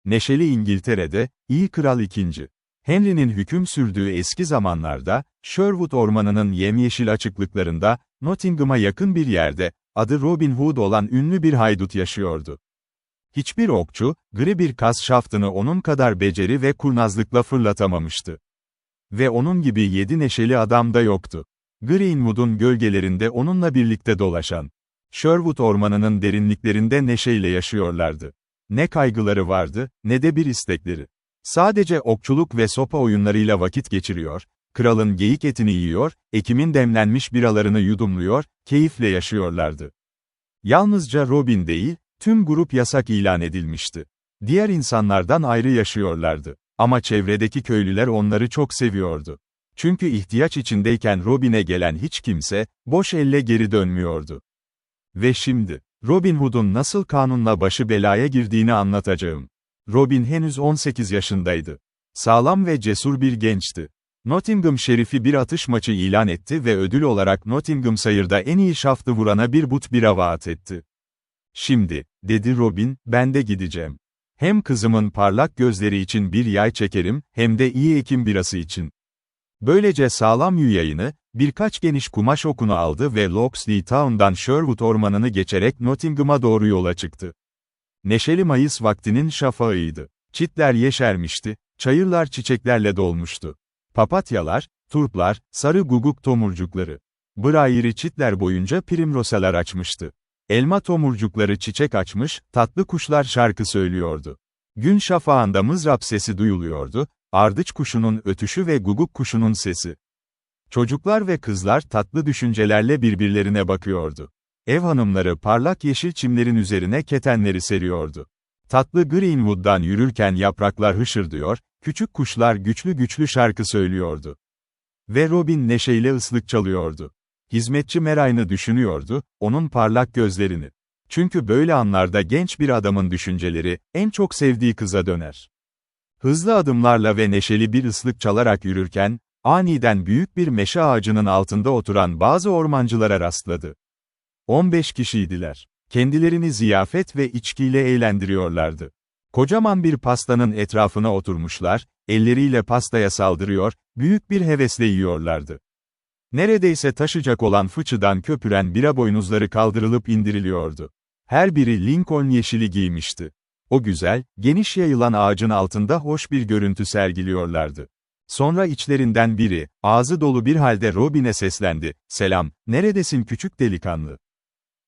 Neşeli İngiltere'de, iyi Kral II. Henry'nin hüküm sürdüğü eski zamanlarda, Sherwood Ormanı'nın yemyeşil açıklıklarında, Nottingham'a yakın bir yerde, adı Robin Hood olan ünlü bir haydut yaşıyordu. Hiçbir okçu, gri bir kas şaftını onun kadar beceri ve kurnazlıkla fırlatamamıştı. Ve onun gibi 7 neşeli adam da yoktu. Greenwood'un gölgelerinde onunla birlikte dolaşan, Sherwood Ormanı'nın derinliklerinde neşeyle yaşıyorlardı. Ne kaygıları vardı, ne de bir istekleri. Sadece okçuluk ve sopa oyunlarıyla vakit geçiriyor, kralın geyik etini yiyor, Ekim'in demlenmiş biralarını yudumluyor, keyifle yaşıyorlardı. Yalnızca Robin değil, tüm grup yasak ilan edilmişti. Diğer insanlardan ayrı yaşıyorlardı. Ama çevredeki köylüler onları çok seviyordu. Çünkü ihtiyaç içindeyken Robin'e gelen hiç kimse, boş elle geri dönmüyordu. Ve şimdi, Robin Hood'un nasıl kanunla başı belaya girdiğini anlatacağım. Robin henüz 18 yaşındaydı. Sağlam ve cesur bir gençti. Nottingham şerifi bir atış maçı ilan etti ve ödül olarak Nottinghamshire'da en iyi şaftı vurana bir but bira vaat etti. Şimdi, dedi Robin, ben de gideceğim. Hem kızımın parlak gözleri için bir yay çekerim, hem de iyi Ekim birası için. Böylece sağlam yayını, birkaç geniş kumaş okunu aldı ve Locksley Town'dan Sherwood Ormanı'nı geçerek Nottingham'a doğru yola çıktı. Neşeli Mayıs vaktinin şafağıydı. Çitler yeşermişti, çayırlar çiçeklerle dolmuştu. Papatyalar, turplar, sarı guguk tomurcukları. Brayiri çitler boyunca primrosalar açmıştı. Elma tomurcukları çiçek açmış, tatlı kuşlar şarkı söylüyordu. Gün şafağında mızrap sesi duyuluyordu, ardıç kuşunun ötüşü ve guguk kuşunun sesi. Çocuklar ve kızlar tatlı düşüncelerle birbirlerine bakıyordu. Ev hanımları parlak yeşil çimlerin üzerine ketenleri seriyordu. Tatlı Greenwood'dan yürürken yapraklar hışırdıyor, küçük kuşlar güçlü güçlü şarkı söylüyordu. Ve Robin neşeyle ıslık çalıyordu. Hizmetçi Meray'ını düşünüyordu, onun parlak gözlerini. Çünkü böyle anlarda genç bir adamın düşünceleri, en çok sevdiği kıza döner. Hızlı adımlarla ve neşeli bir ıslık çalarak yürürken, aniden büyük bir meşe ağacının altında oturan bazı ormancılara rastladı. 15 kişiydiler. Kendilerini ziyafet ve içkiyle eğlendiriyorlardı. Kocaman bir pastanın etrafına oturmuşlar, elleriyle pastaya saldırıyor, büyük bir hevesle yiyorlardı. Neredeyse taşacak olan fıçıdan köpüren bira boynuzları kaldırılıp indiriliyordu. Her biri Lincoln yeşili giymişti. O güzel, geniş yayılan ağacın altında hoş bir görüntü sergiliyorlardı. Sonra içlerinden biri, ağzı dolu bir halde Robin'e seslendi, "Selam, neredesin küçük delikanlı?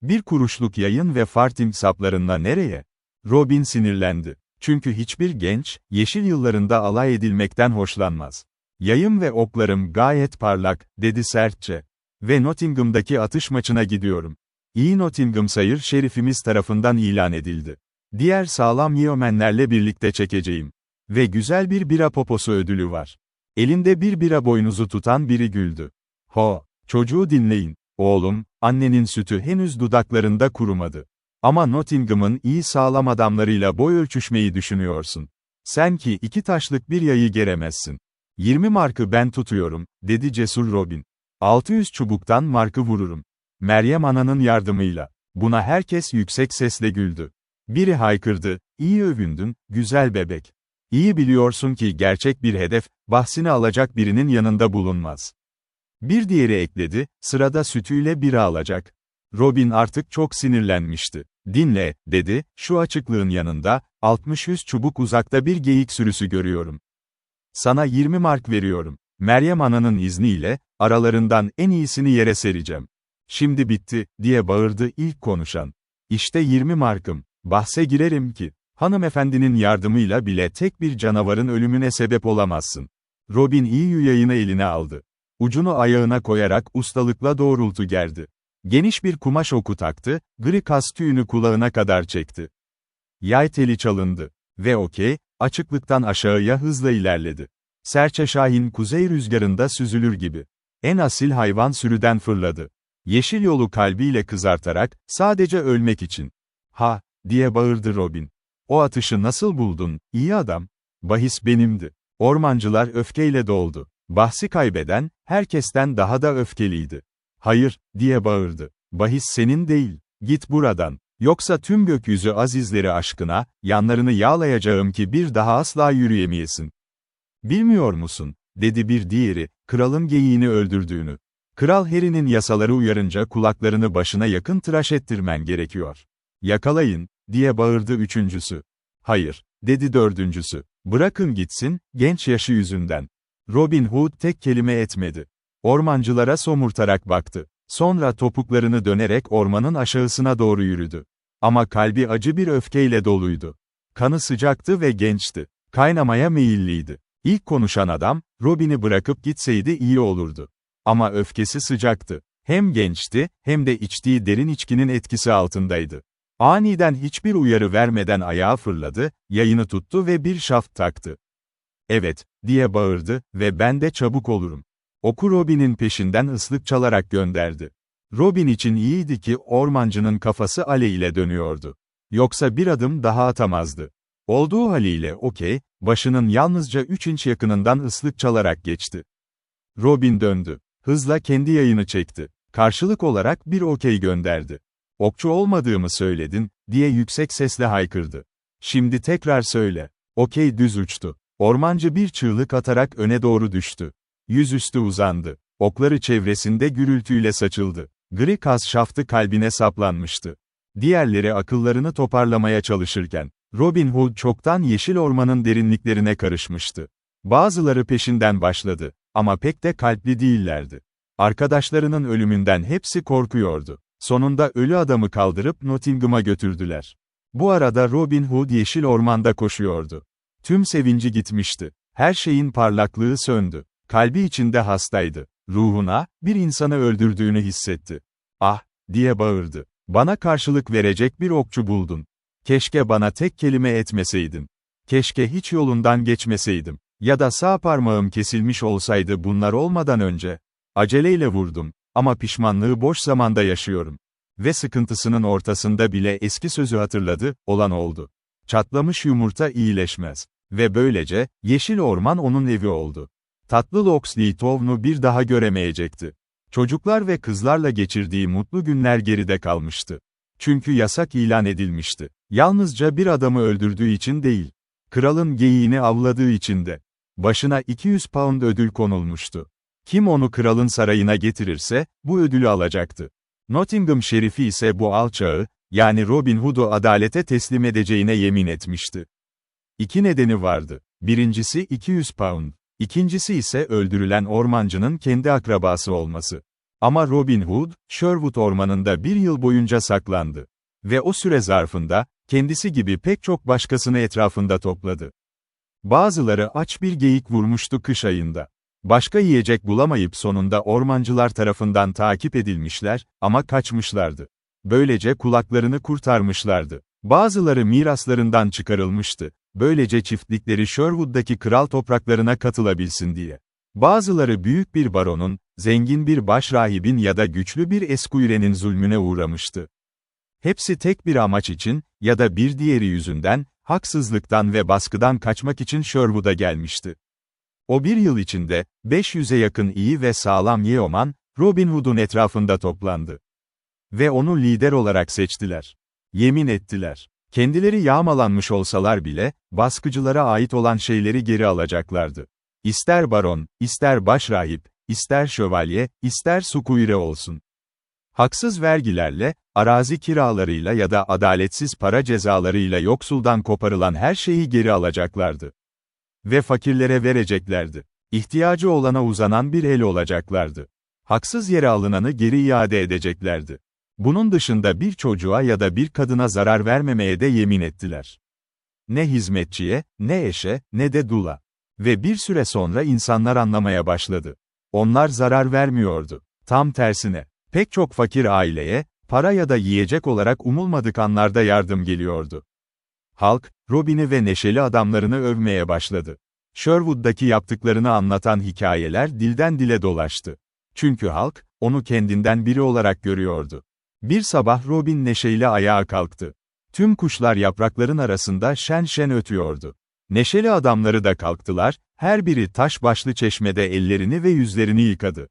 Bir kuruşluk yayın ve farthing saplarınla nereye?" Robin sinirlendi. Çünkü hiçbir genç, yeşil yıllarında alay edilmekten hoşlanmaz. "Yayım ve oklarım gayet parlak," dedi sertçe. "Ve Nottingham'daki atış maçına gidiyorum. İyi Nottinghamshire şerifimiz tarafından ilan edildi. Diğer sağlam yeomenlerle birlikte çekeceğim. Ve güzel bir bira poposu ödülü var." Elinde bir bira boynuzu tutan biri güldü. "Ho, çocuğu dinleyin. Oğlum, annenin sütü henüz dudaklarında kurumadı. Ama Nottingham'ın iyi sağlam adamlarıyla boy ölçüşmeyi düşünüyorsun. Sen ki 2 taşlık bir yayı geremezsin. 20 markı ben tutuyorum," dedi cesur Robin. 600 çubuktan markı vururum. Meryem Ana'nın yardımıyla. Buna herkes yüksek sesle güldü. Biri haykırdı, "İyi övündün, güzel bebek. İyi biliyorsun ki gerçek bir hedef, bahsini alacak birinin yanında bulunmaz." Bir diğeri ekledi, "Sırada sütüyle bira alacak." Robin artık çok sinirlenmişti. "Dinle," dedi, "şu açıklığın yanında, 60-100 çubuk uzakta bir geyik sürüsü görüyorum. Sana 20 mark veriyorum. Meryem Ana'nın izniyle, aralarından en iyisini yere sereceğim." "Şimdi bitti," diye bağırdı ilk konuşan. "İşte 20 markım. Bahse girerim ki, hanımefendinin yardımıyla bile tek bir canavarın ölümüne sebep olamazsın." Robin iyi yayını eline aldı. Ucunu ayağına koyarak ustalıkla doğrultu gerdi. Geniş bir kumaş oku taktı, gri kas tüyünü kulağına kadar çekti. Yay teli çalındı. Ve okey, açıklıktan aşağıya hızla ilerledi. Serçe şahin kuzey rüzgarında süzülür gibi. En asil hayvan sürüden fırladı. Yeşil yolu kalbiyle kızartarak, sadece ölmek için. "Ha," diye bağırdı Robin. "O atışı nasıl buldun, iyi adam?" "Bahis benimdi." Ormancılar öfkeyle doldu. Bahsi kaybeden, herkesten daha da öfkeliydi. "Hayır," diye bağırdı. "Bahis senin değil. Git buradan." Yoksa tüm gökyüzü azizleri aşkına, yanlarını yağlayacağım ki bir daha asla yürüyemeyesin. Bilmiyor musun, dedi bir diğeri, kralın geyiğini öldürdüğünü. Kral Harry'nin yasaları uyarınca kulaklarını başına yakın tıraş ettirmen gerekiyor. Yakalayın, diye bağırdı üçüncüsü. Hayır, dedi dördüncüsü. Bırakın gitsin, genç yaşı yüzünden. Robin Hood tek kelime etmedi. Ormancılara somurtarak baktı. Sonra topuklarını dönerek ormanın aşağısına doğru yürüdü. Ama kalbi acı bir öfkeyle doluydu. Kanı sıcaktı ve gençti. Kaynamaya meyilliydi. İlk konuşan adam, Robin'i bırakıp gitseydi iyi olurdu. Ama öfkesi sıcaktı. Hem gençti, hem de içtiği derin içkinin etkisi altındaydı. Aniden hiçbir uyarı vermeden ayağa fırladı, yayını tuttu ve bir şaft taktı. Evet, diye bağırdı ve ben de çabuk olurum. Oku Robin'in peşinden ıslık çalarak gönderdi. Robin için iyiydi ki ormancının kafası aleyhile dönüyordu. Yoksa bir adım daha atamazdı. Olduğu haliyle okey, başının yalnızca 3 inç yakınından ıslık çalarak geçti. Robin döndü. Hızla kendi yayını çekti. Karşılık olarak bir okey gönderdi. Okçu olmadığımı söyledin, diye yüksek sesle haykırdı. Şimdi tekrar söyle. Okey düz uçtu. Ormancı bir çığlık atarak öne doğru düştü. Yüzüstü uzandı. Okları çevresinde gürültüyle saçıldı. Gri kaz şaftı kalbine saplanmıştı. Diğerleri akıllarını toparlamaya çalışırken, Robin Hood çoktan yeşil ormanın derinliklerine karışmıştı. Bazıları peşinden başladı, ama pek de kalpli değillerdi. Arkadaşlarının ölümünden hepsi korkuyordu. Sonunda ölü adamı kaldırıp Nottingham'a götürdüler. Bu arada Robin Hood yeşil ormanda koşuyordu. Tüm sevinci gitmişti. Her şeyin parlaklığı söndü. Kalbi içinde hastaydı. Ruhuna, bir insanı öldürdüğünü hissetti. Ah, diye bağırdı. Bana karşılık verecek bir okçu buldun. Keşke bana tek kelime etmeseydin. Keşke hiç yolundan geçmeseydim. Ya da sağ parmağım kesilmiş olsaydı bunlar olmadan önce. Aceleyle vurdum. Ama pişmanlığı boş zamanda yaşıyorum. Ve sıkıntısının ortasında bile eski sözü hatırladı, olan oldu. Çatlamış yumurta iyileşmez. Ve böylece, yeşil orman onun evi oldu. Tatlı Locksley Town'u bir daha göremeyecekti. Çocuklar ve kızlarla geçirdiği mutlu günler geride kalmıştı. Çünkü yasak ilan edilmişti. Yalnızca bir adamı öldürdüğü için değil. Kralın geyiğini avladığı için de. Başına 200 pound ödül konulmuştu. Kim onu kralın sarayına getirirse, bu ödülü alacaktı. Nottingham şerifi ise bu alçağı, yani Robin Hood'u adalete teslim edeceğine yemin etmişti. İki nedeni vardı. Birincisi 200 pound. İkincisi ise öldürülen ormancının kendi akrabası olması. Ama Robin Hood, Sherwood ormanında bir yıl boyunca saklandı. Ve o süre zarfında, kendisi gibi pek çok başkasını etrafında topladı. Bazıları aç bir geyik vurmuştu kış ayında. Başka yiyecek bulamayıp sonunda ormancılar tarafından takip edilmişler, ama kaçmışlardı. Böylece kulaklarını kurtarmışlardı. Bazıları miraslarından çıkarılmıştı. Böylece çiftlikleri Sherwood'daki kral topraklarına katılabilsin diye. Bazıları büyük bir baronun, zengin bir başrahibin ya da güçlü bir eskuirenin zulmüne uğramıştı. Hepsi tek bir amaç için, ya da bir diğeri yüzünden, haksızlıktan ve baskıdan kaçmak için Sherwood'a gelmişti. O bir yıl içinde, 500'e yakın iyi ve sağlam yeoman, Robin Hood'un etrafında toplandı. Ve onu lider olarak seçtiler. Yemin ettiler. Kendileri yağmalanmış olsalar bile, baskıcılara ait olan şeyleri geri alacaklardı. İster baron, ister başrahip, ister şövalye, ister sukuire olsun. Haksız vergilerle, arazi kiralarıyla ya da adaletsiz para cezalarıyla yoksuldan koparılan her şeyi geri alacaklardı. Ve fakirlere vereceklerdi. İhtiyacı olana uzanan bir el olacaklardı. Haksız yere alınanı geri iade edeceklerdi. Bunun dışında bir çocuğa ya da bir kadına zarar vermemeye de yemin ettiler. Ne hizmetçiye, ne eşe, ne de dula. Ve bir süre sonra insanlar anlamaya başladı. Onlar zarar vermiyordu. Tam tersine, pek çok fakir aileye, para ya da yiyecek olarak umulmadık anlarda yardım geliyordu. Halk, Robin'i ve neşeli adamlarını övmeye başladı. Sherwood'daki yaptıklarını anlatan hikayeler dilden dile dolaştı. Çünkü halk, onu kendinden biri olarak görüyordu. Bir sabah Robin neşeyle ayağa kalktı. Tüm kuşlar yaprakların arasında şen şen ötüyordu. Neşeli adamları da kalktılar, her biri taş başlı çeşmede ellerini ve yüzlerini yıkadı.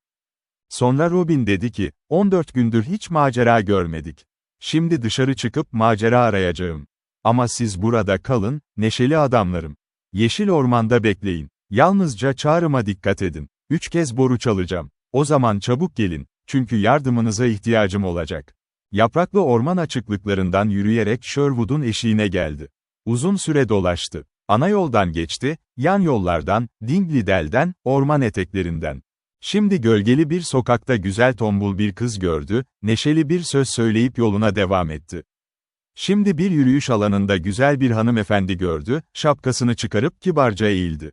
Sonra Robin dedi ki, 14 gündür hiç macera görmedik. Şimdi dışarı çıkıp macera arayacağım. Ama siz burada kalın, neşeli adamlarım. Yeşil ormanda bekleyin. Yalnızca çağrıma dikkat edin. 3 kez boru çalacağım. O zaman çabuk gelin, çünkü yardımınıza ihtiyacım olacak. Yapraklı orman açıklıklarından yürüyerek Sherwood'un eşiğine geldi. Uzun süre dolaştı. Ana yoldan geçti, yan yollardan, Dingley Dell'den, orman eteklerinden. Şimdi gölgeli bir sokakta güzel tombul bir kız gördü, neşeli bir söz söyleyip yoluna devam etti. Şimdi bir yürüyüş alanında güzel bir hanımefendi gördü, şapkasını çıkarıp kibarca eğildi.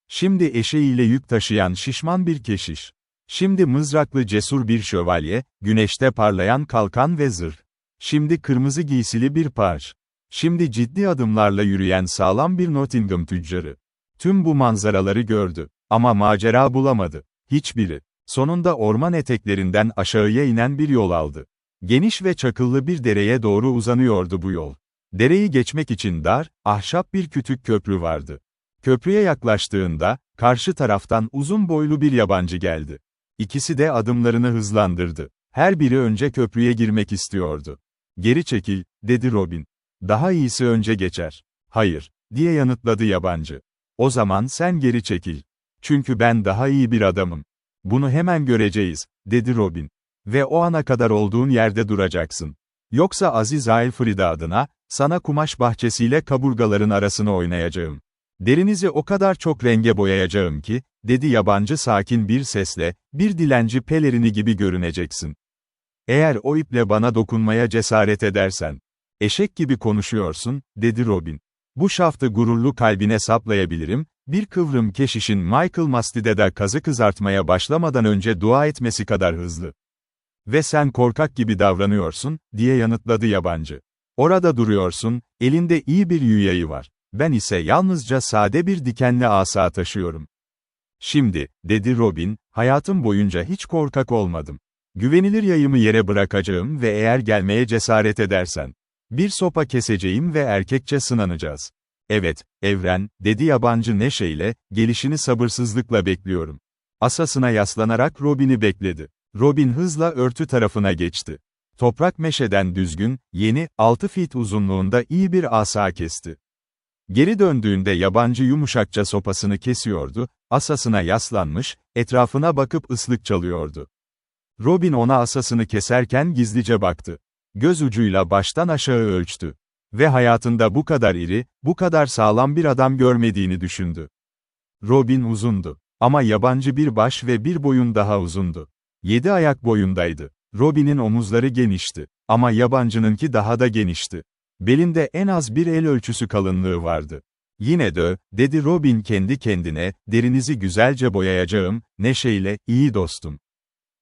Şimdi eşeğiyle yük taşıyan şişman bir keşiş. Şimdi mızraklı cesur bir şövalye, güneşte parlayan kalkan ve zırh. Şimdi kırmızı giysili bir paj. Şimdi ciddi adımlarla yürüyen sağlam bir Nottingham tüccarı. Tüm bu manzaraları gördü. Ama macera bulamadı. Hiçbiri. Sonunda orman eteklerinden aşağıya inen bir yol aldı. Geniş ve çakıllı bir dereye doğru uzanıyordu bu yol. Dereyi geçmek için dar, ahşap bir kütük köprü vardı. Köprüye yaklaştığında, karşı taraftan uzun boylu bir yabancı geldi. İkisi de adımlarını hızlandırdı. Her biri önce köprüye girmek istiyordu. "Geri çekil," dedi Robin. "Daha iyisi önce geçer." "Hayır," diye yanıtladı yabancı. "O zaman sen geri çekil. Çünkü ben daha iyi bir adamım." "Bunu hemen göreceğiz," dedi Robin. "Ve o ana kadar olduğun yerde duracaksın. Yoksa Aziz Aelfrida adına, sana kumaş bahçesiyle kaburgaların arasını oynayacağım. Derinizi o kadar çok renge boyayacağım ki," dedi yabancı sakin bir sesle, "bir dilenci pelerini gibi görüneceksin. Eğer o iple bana dokunmaya cesaret edersen." "Eşek gibi konuşuyorsun," dedi Robin. "Bu şaftı gururlu kalbine saplayabilirim, bir kıvrım keşişin Michael Mastida'da kazı kızartmaya başlamadan önce dua etmesi kadar hızlı. Ve sen korkak gibi davranıyorsun," diye yanıtladı yabancı. "Orada duruyorsun, elinde iyi bir yayı var. Ben ise yalnızca sade bir dikenli asa taşıyorum." "Şimdi," dedi Robin, "hayatım boyunca hiç korkak olmadım. Güvenilir yayımı yere bırakacağım ve eğer gelmeye cesaret edersen, bir sopa keseceğim ve erkekçe sınanacağız." "Evet, Evren," dedi yabancı neşeyle, "gelişini sabırsızlıkla bekliyorum." Asasına yaslanarak Robin'i bekledi. Robin hızla örtü tarafına geçti. Toprak meşeden düzgün, yeni, 6 feet uzunluğunda iyi bir asa kesti. Geri döndüğünde yabancı yumuşakça sopasını kesiyordu, asasına yaslanmış, etrafına bakıp ıslık çalıyordu. Robin ona asasını keserken gizlice baktı. Göz ucuyla baştan aşağı ölçtü. Ve hayatında bu kadar iri, bu kadar sağlam bir adam görmediğini düşündü. Robin uzundu. Ama yabancı bir baş ve bir boyun daha uzundu. 7 ayak boyundaydı. Robin'in omuzları genişti. Ama yabancınınki daha da genişti. Belinde en az bir el ölçüsü kalınlığı vardı. "Yine de," dedi Robin kendi kendine, "derinizi güzelce boyayacağım, neşeyle, iyi dostum."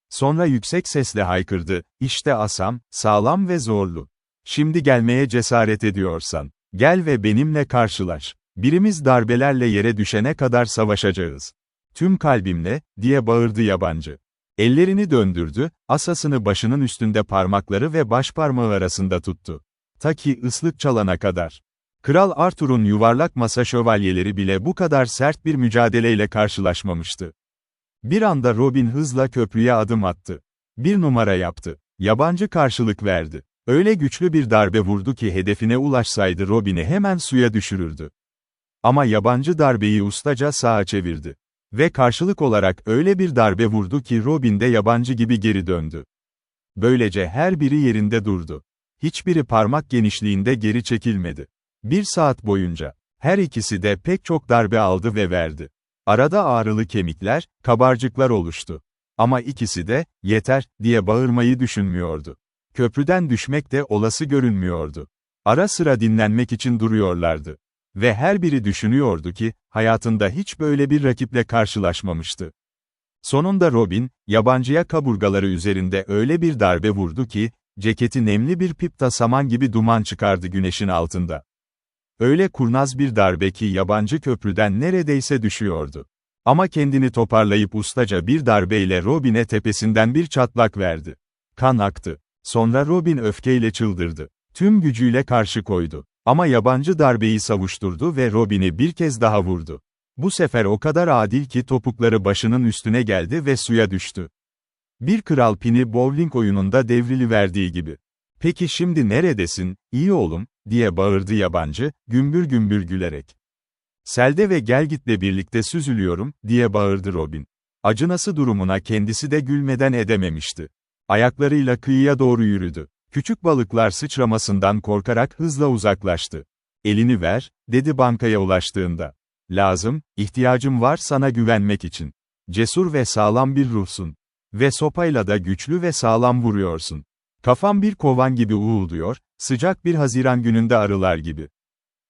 Sonra yüksek sesle haykırdı, "İşte asam, sağlam ve zorlu. Şimdi gelmeye cesaret ediyorsan, gel ve benimle karşılaş. Birimiz darbelerle yere düşene kadar savaşacağız." "Tüm kalbimle," diye bağırdı yabancı. Ellerini döndürdü, asasını başının üstünde parmakları ve başparmağı arasında tuttu. Ta ki ıslık çalana kadar. Kral Arthur'un yuvarlak masa şövalyeleri bile bu kadar sert bir mücadeleyle karşılaşmamıştı. Bir anda Robin hızla köprüye adım attı. Bir numara yaptı. Yabancı karşılık verdi. Öyle güçlü bir darbe vurdu ki hedefine ulaşsaydı Robin'i hemen suya düşürürdü. Ama yabancı darbeyi ustaca sağa çevirdi. Ve karşılık olarak öyle bir darbe vurdu ki Robin de yabancı gibi geri döndü. Böylece her biri yerinde durdu. Hiçbiri parmak genişliğinde geri çekilmedi. 1 saat boyunca. Her ikisi de pek çok darbe aldı ve verdi. Arada ağrılı kemikler, kabarcıklar oluştu. Ama ikisi de, "Yeter," diye bağırmayı düşünmüyordu. Köprüden düşmek de olası görünmüyordu. Ara sıra dinlenmek için duruyorlardı. Ve her biri düşünüyordu ki, hayatında hiç böyle bir rakiple karşılaşmamıştı. Sonunda Robin, yabancıya kaburgaları üzerinde öyle bir darbe vurdu ki, ceketi nemli bir pipta saman gibi duman çıkardı güneşin altında. Öyle kurnaz bir darbe ki yabancı köprüden neredeyse düşüyordu. Ama kendini toparlayıp ustaca bir darbeyle Robin'e tepesinden bir çatlak verdi. Kan aktı. Sonra Robin öfkeyle çıldırdı. Tüm gücüyle karşı koydu. Ama yabancı darbeyi savuşturdu ve Robin'i bir kez daha vurdu. Bu sefer o kadar adil ki topukları başının üstüne geldi ve suya düştü. Bir kral pini bowling oyununda devriliverdiği gibi. Peki şimdi neredesin, iyi oğlum, diye bağırdı yabancı, gümbür gümbür gülerek. Selde ve Gelgit'le birlikte süzülüyorum, diye bağırdı Robin. Acınası durumuna kendisi de gülmeden edememişti. Ayaklarıyla kıyıya doğru yürüdü. Küçük balıklar sıçramasından korkarak hızla uzaklaştı. Elini ver, dedi bankaya ulaştığında. Lazım, ihtiyacım var sana güvenmek için. Cesur ve sağlam bir ruhsun. Ve sopayla da güçlü ve sağlam vuruyorsun. Kafam bir kovan gibi uğulduyor, sıcak bir Haziran gününde arılar gibi.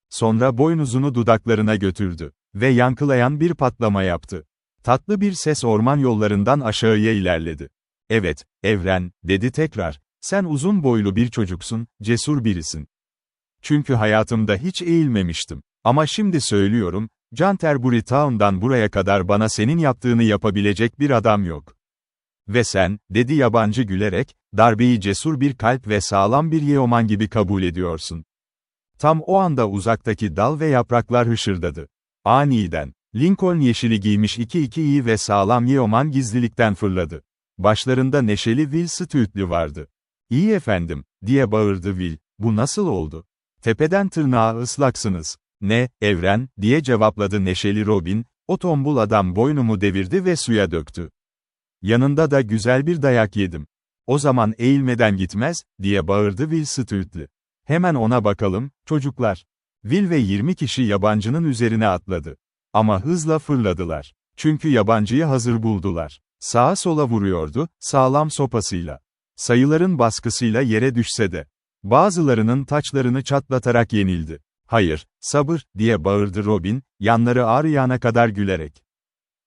Sonra boynuzunu dudaklarına götürdü ve yankılayan bir patlama yaptı. Tatlı bir ses orman yollarından aşağıya ilerledi. Evet, Evren, dedi tekrar, sen uzun boylu bir çocuksun, cesur birisin. Çünkü hayatımda hiç eğilmemiştim. Ama şimdi söylüyorum, Canterbury Town'dan buraya kadar bana senin yaptığını yapabilecek bir adam yok. Ve sen, dedi yabancı gülerek, darbeyi cesur bir kalp ve sağlam bir yeoman gibi kabul ediyorsun. Tam o anda uzaktaki dal ve yapraklar hışırdadı. Aniden, Lincoln yeşili giymiş iki iyi ve sağlam yeoman gizlilikten fırladı. Başlarında neşeli Will Stütlü vardı. İyi efendim, diye bağırdı Will, bu nasıl oldu? Tepeden tırnağa ıslaksınız. Ne, Evren, diye cevapladı neşeli Robin, o tombul adam boynumu devirdi ve suya döktü. Yanında da güzel bir dayak yedim. O zaman eğilmeden gitmez, diye bağırdı Will Stütlü. Hemen ona bakalım, çocuklar. Will ve 20 kişi yabancının üzerine atladı. Ama hızla fırladılar. Çünkü yabancıyı hazır buldular. Sağa sola vuruyordu, sağlam sopasıyla. Sayıların baskısıyla yere düşse de. Bazılarının taçlarını çatlatarak yenildi. Hayır, sabır, diye bağırdı Robin, yanları ağrıyana kadar gülerek.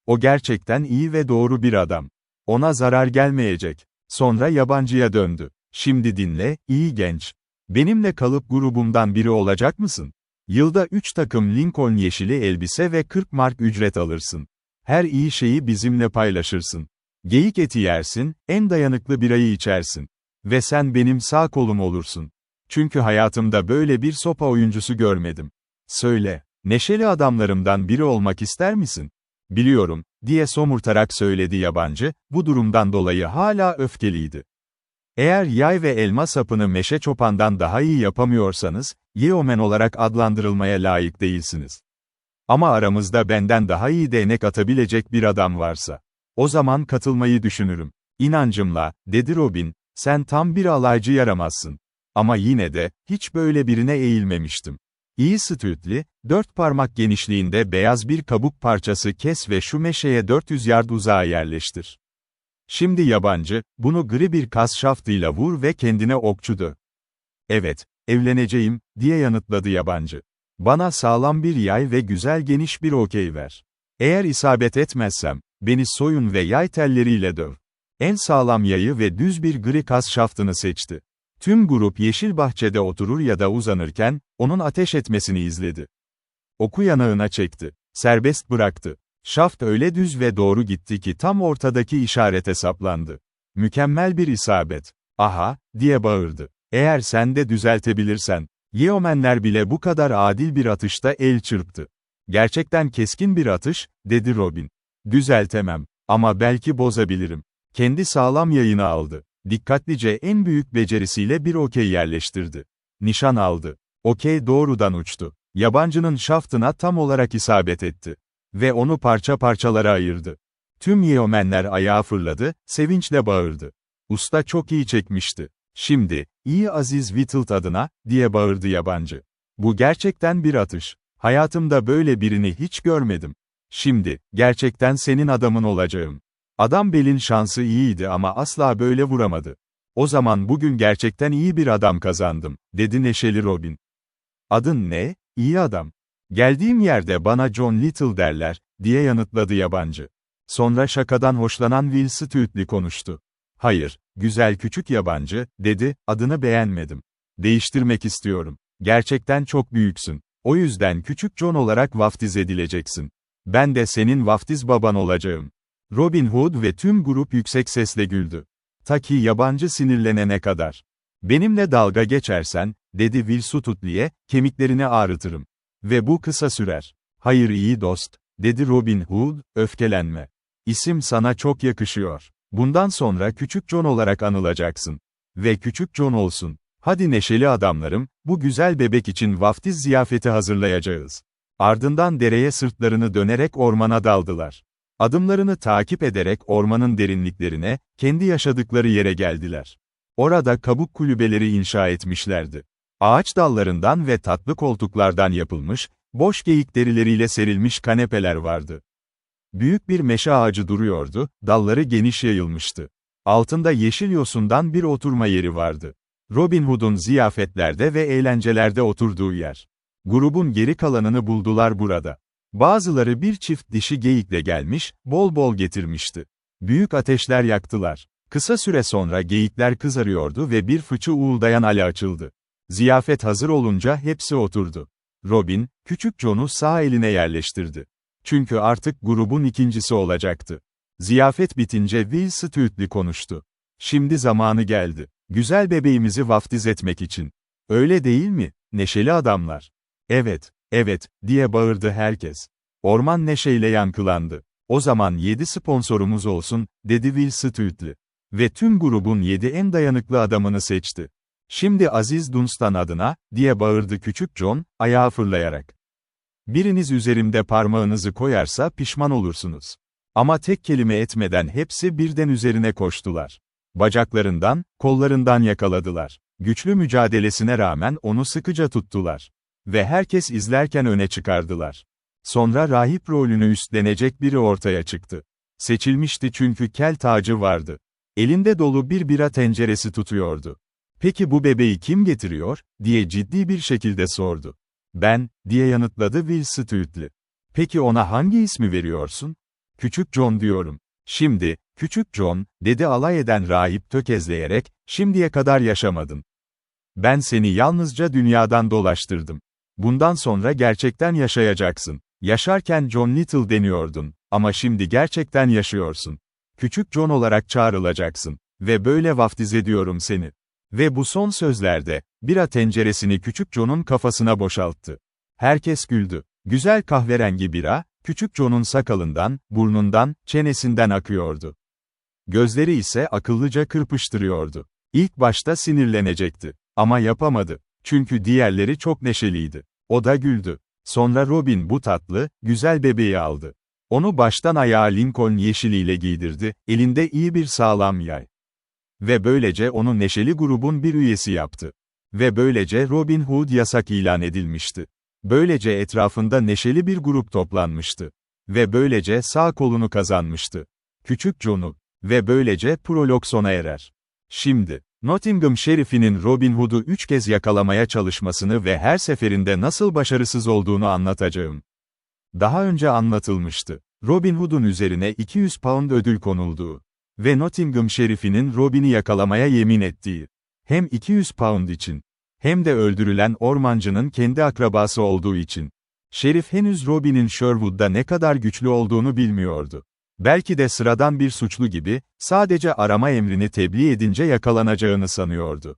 O gerçekten iyi ve doğru bir adam. Ona zarar gelmeyecek. Sonra yabancıya döndü. Şimdi dinle, iyi genç. Benimle kalıp grubumdan biri olacak mısın? Yılda 3 takım Lincoln yeşili elbise ve 40 mark ücret alırsın. Her iyi şeyi bizimle paylaşırsın. Geyik eti yersin, en dayanıklı birayı içersin. Ve sen benim sağ kolum olursun. Çünkü hayatımda böyle bir sopa oyuncusu görmedim. Söyle, neşeli adamlarımdan biri olmak ister misin? Biliyorum, diye somurtarak söyledi yabancı, bu durumdan dolayı hala öfkeliydi. Eğer yay ve elma sapını meşe çopandan daha iyi yapamıyorsanız, yeomen olarak adlandırılmaya layık değilsiniz. Ama aramızda benden daha iyi değnek atabilecek bir adam varsa, o zaman katılmayı düşünürüm. İnancımla, dedi Robin, sen tam bir alaycı yaramazsın. Ama yine de, hiç böyle birine eğilmemiştim. İyi Stütli, 4 parmak genişliğinde beyaz bir kabuk parçası kes ve şu meşeye 400 yard uzağa yerleştir. Şimdi yabancı, bunu gri bir kas şaftıyla vur ve kendine okçu dö. Evet, evleneceğim, diye yanıtladı yabancı. Bana sağlam bir yay ve güzel geniş bir okey ver. Eğer isabet etmezsem, beni soyun ve yay telleriyle döv. En sağlam yayı ve düz bir gri kas şaftını seçti. Tüm grup yeşil bahçede oturur ya da uzanırken, onun ateş etmesini izledi. Oku yanağına çekti. Serbest bıraktı. Şaft öyle düz ve doğru gitti ki tam ortadaki işarete saplandı. Mükemmel bir isabet. Aha, diye bağırdı. Eğer sen de düzeltebilirsen. Yeomenler bile bu kadar adil bir atışta el çırptı. Gerçekten keskin bir atış, dedi Robin. Düzeltemem. Ama belki bozabilirim. Kendi sağlam yayını aldı. Dikkatlice en büyük becerisiyle bir okey yerleştirdi. Nişan aldı. Okey doğrudan uçtu. Yabancının şaftına tam olarak isabet etti. Ve onu parça parçalara ayırdı. Tüm yeomenler ayağa fırladı, sevinçle bağırdı. Usta çok iyi çekmişti. Şimdi, iyi Aziz Whittles adına, diye bağırdı yabancı. Bu gerçekten bir atış. Hayatımda böyle birini hiç görmedim. Şimdi, gerçekten senin adamın olacağım. Adam Bel'in şansı iyiydi ama asla böyle vuramadı. O zaman bugün gerçekten iyi bir adam kazandım, dedi neşeli Robin. Adın ne? İyi adam. Geldiğim yerde bana John Little derler, diye yanıtladı yabancı. Sonra şakadan hoşlanan Will Stütli konuştu. Hayır, güzel küçük yabancı, dedi, adını beğenmedim. Değiştirmek istiyorum. Gerçekten çok büyüksün. O yüzden küçük John olarak vaftiz edileceksin. Ben de senin vaftiz baban olacağım. Robin Hood ve tüm grup yüksek sesle güldü. Ta ki yabancı sinirlenene kadar. Benimle dalga geçersen, dedi Will Stütli'ye, kemiklerini ağrıtırım. Ve bu kısa sürer. Hayır iyi dost, dedi Robin Hood, öfkelenme. İsim sana çok yakışıyor. Bundan sonra Küçük John olarak anılacaksın. Ve Küçük John olsun. Hadi neşeli adamlarım, bu güzel bebek için vaftiz ziyafeti hazırlayacağız. Ardından dereye sırtlarını dönerek ormana daldılar. Adımlarını takip ederek ormanın derinliklerine, kendi yaşadıkları yere geldiler. Orada kabuk kulübeleri inşa etmişlerdi. Ağaç dallarından ve tatlı koltuklardan yapılmış, boş geyik derileriyle serilmiş kanepeler vardı. Büyük bir meşe ağacı duruyordu, dalları geniş yayılmıştı. Altında yeşil yosundan bir oturma yeri vardı. Robin Hood'un ziyafetlerde ve eğlencelerde oturduğu yer. Grubun geri kalanını buldular burada. Bazıları bir çift dişi geyikle gelmiş, bol bol getirmişti. Büyük ateşler yaktılar. Kısa süre sonra geyikler kızarıyordu ve bir fıçı uğuldayan ala açıldı. Ziyafet hazır olunca hepsi oturdu. Robin, küçük John'u sağ eline yerleştirdi. Çünkü artık grubun ikincisi olacaktı. Ziyafet bitince Will Stewart konuştu. Şimdi zamanı geldi. Güzel bebeğimizi vaftiz etmek için. Öyle değil mi, neşeli adamlar? Evet, evet, diye bağırdı herkes. Orman neşeyle yankılandı. O zaman 7 sponsorumuz olsun, dedi Will Stewart. Ve tüm grubun 7 en dayanıklı adamını seçti. Şimdi Aziz Dunstan adına, diye bağırdı küçük John, ayağa fırlayarak. Biriniz üzerimde parmağınızı koyarsa pişman olursunuz. Ama tek kelime etmeden hepsi birden üzerine koştular. Bacaklarından, kollarından yakaladılar. Güçlü mücadelesine rağmen onu sıkıca tuttular. Ve herkes izlerken öne çıkardılar. Sonra rahip rolünü üstlenecek biri ortaya çıktı. Seçilmişti çünkü kel tacı vardı. Elinde dolu bir bira tenceresi tutuyordu. "Peki bu bebeği kim getiriyor?" diye ciddi bir şekilde sordu. "Ben," diye yanıtladı Will Stewart. "Peki ona hangi ismi veriyorsun?" "Küçük John diyorum." "Şimdi, Küçük John," dedi alay eden rahip tökezleyerek, "şimdiye kadar yaşamadın. Ben seni yalnızca dünyadan dolaştırdım. Bundan sonra gerçekten yaşayacaksın. Yaşarken John Little deniyordun, ama şimdi gerçekten yaşıyorsun. Küçük John olarak çağrılacaksın. Ve böyle vaftiz ediyorum seni." Ve bu son sözlerde, bira tenceresini Küçük John'un kafasına boşalttı. Herkes güldü. Güzel kahverengi bira, Küçük John'un sakalından, burnundan, çenesinden akıyordu. Gözleri ise akıllıca kırpıştırıyordu. İlk başta sinirlenecekti. Ama yapamadı. Çünkü diğerleri çok neşeliydi. O da güldü. Sonra Robin bu tatlı, güzel bebeği aldı. Onu baştan ayağa Lincoln yeşiliyle giydirdi, elinde iyi bir sağlam yay. Ve böylece onu neşeli grubun bir üyesi yaptı. Ve böylece Robin Hood yasak ilan edilmişti. Böylece etrafında neşeli bir grup toplanmıştı. Ve böylece sağ kolunu kazanmıştı. Küçük John'u. Ve böylece prolog sona erer. Şimdi, Nottingham şerifinin Robin Hood'u 3 kez yakalamaya çalışmasını ve her seferinde nasıl başarısız olduğunu anlatacağım. Daha önce anlatılmıştı. Robin Hood'un üzerine 200 pound ödül konulduğu ve Nottingham şerifinin Robin'i yakalamaya yemin ettiği. Hem 200 pound için, hem de öldürülen ormancının kendi akrabası olduğu için. Şerif henüz Robin'in Sherwood'da ne kadar güçlü olduğunu bilmiyordu. Belki de sıradan bir suçlu gibi, sadece arama emrini tebliğ edince yakalanacağını sanıyordu.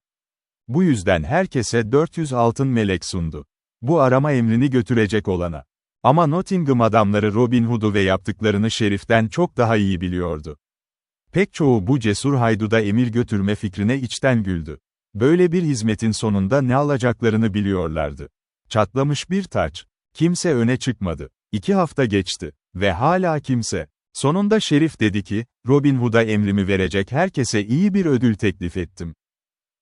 Bu yüzden herkese 400 altın melek sundu. Bu arama emrini götürecek olana. Ama Nottingham adamları Robin Hood'u ve yaptıklarını şeriften çok daha iyi biliyordu. Pek çoğu bu cesur hayduda emir götürme fikrine içten güldü. Böyle bir hizmetin sonunda ne alacaklarını biliyorlardı. Çatlamış bir taç. Kimse öne çıkmadı. 2 hafta geçti. Ve hala kimse. Sonunda şerif dedi ki, Robin Hood'a emrimi verecek herkese iyi bir ödül teklif ettim.